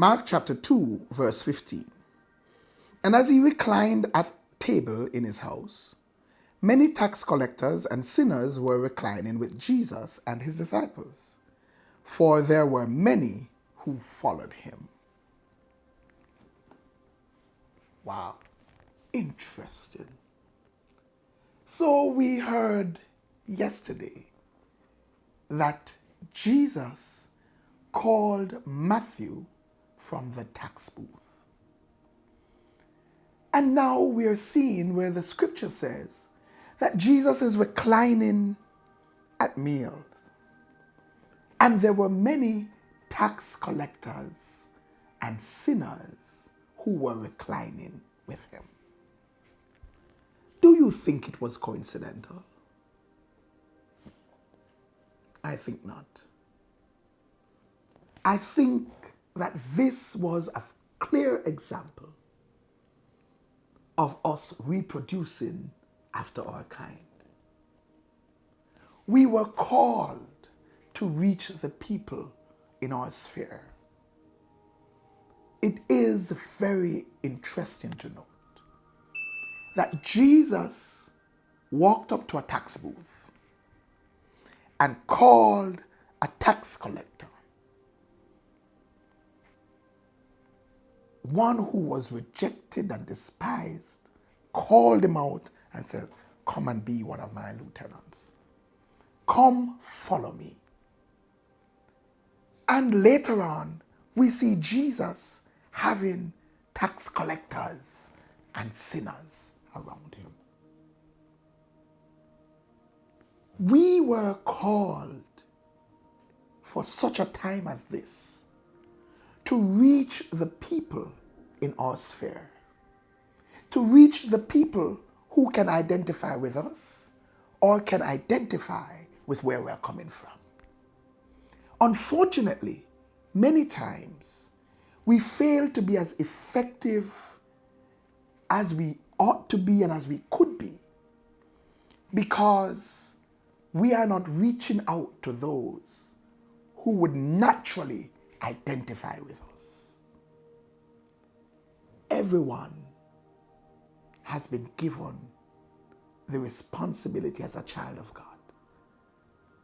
Mark chapter 2, verse 15. And as he reclined at table in his house, many tax collectors and sinners were reclining with Jesus and his disciples, for there were many who followed him. Wow, interesting. So we heard yesterday that Jesus called Matthew from the tax booth. And now we are seeing where the scripture says that Jesus is reclining at meals. And there were many tax collectors and sinners who were reclining with him. Do you think it was coincidental? I think not. I think that this was a clear example of us reproducing after our kind. We were called to reach the people in our sphere. It is very interesting to note that Jesus walked up to a tax booth and called a tax collector, one who was rejected and despised, called him out and said, "Come and be one of my lieutenants. Come, follow me." And later on, we see Jesus having tax collectors and sinners around him. We were called for such a time as this to reach the people in our sphere, to reach the people who can identify with us or can identify with where we're coming from. Unfortunately, many times we fail to be as effective as we ought to be and as we could be because we are not reaching out to those who would naturally identify with us. Everyone has been given the responsibility as a child of God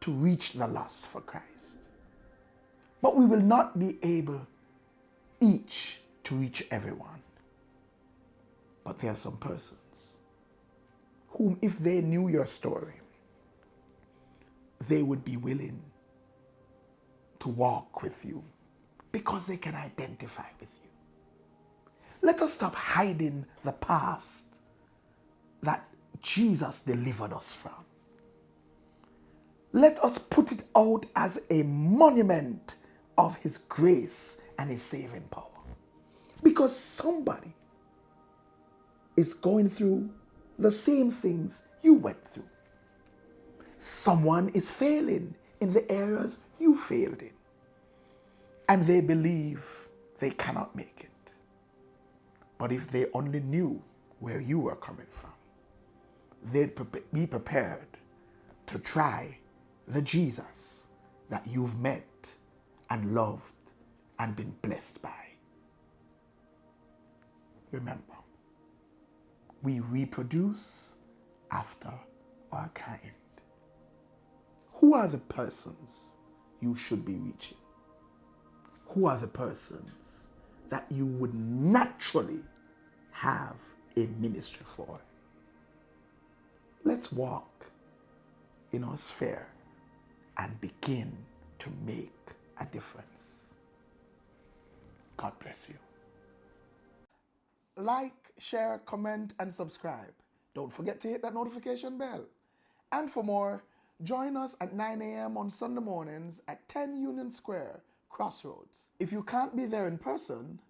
to reach the lost for Christ. But we will not be able each to reach everyone. But there are some persons whom, if they knew your story, they would be willing to walk with you because they can identify with you. Let us stop hiding the past that Jesus delivered us from. Let us put it out as a monument of his grace and his saving power. Because somebody is going through the same things you went through. Someone is failing in the areas you failed in. And they believe they cannot make it. But if they only knew where you were coming from, they'd be prepared to try the Jesus that you've met and loved and been blessed by. Remember, we reproduce after our kind. Who are the persons you should be reaching? Who are the persons that you would naturally have a ministry for? Let's walk in our sphere and begin to make a difference. God bless you. Like, share, comment, and subscribe. Don't forget to hit that notification bell. And for more, join us at 9 a.m. on Sunday mornings at 10 Union Square, Crossroads. If you can't be there in person,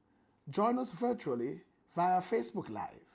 join us virtually via Facebook Live.